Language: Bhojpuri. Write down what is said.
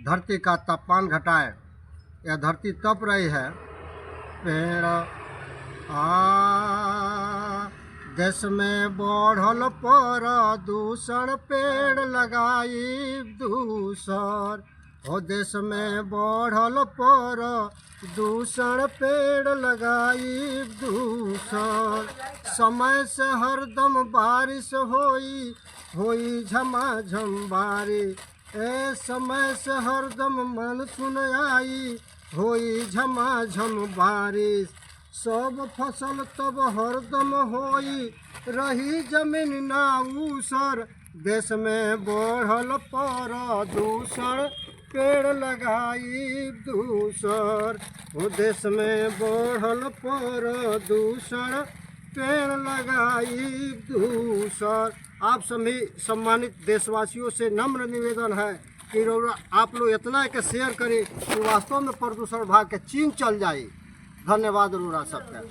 धरती का तापमान घटाए। यह धरती तप रही है। पेड़ देश में बढ़ल प्रदूषण, पेड़ लगाई दूसर। हो देश में बढ़ल प्रदूषण, पेड़ लगाई दूसर। समय से हरदम बारिश होई झमाझम बारिश। समय से हरदम मानसून आई, होई झमाझम बारिश। सब फसल तब हरदम होई, रही जमीन ना ऊसर। देश में बढ़ल प्रदूषण, पेड़ लगाई दूसर। वो देश में बढ़ल प्रदूषण, पेड़ लगाई दूसर। आप सभी सम्मानित देशवासियों से नम्र निवेदन है कि आप लोग इतना के शेयर करें कि वास्तव में प्रदूषण भाग के चीन चल जाए। धन्यवाद रूरा सबका।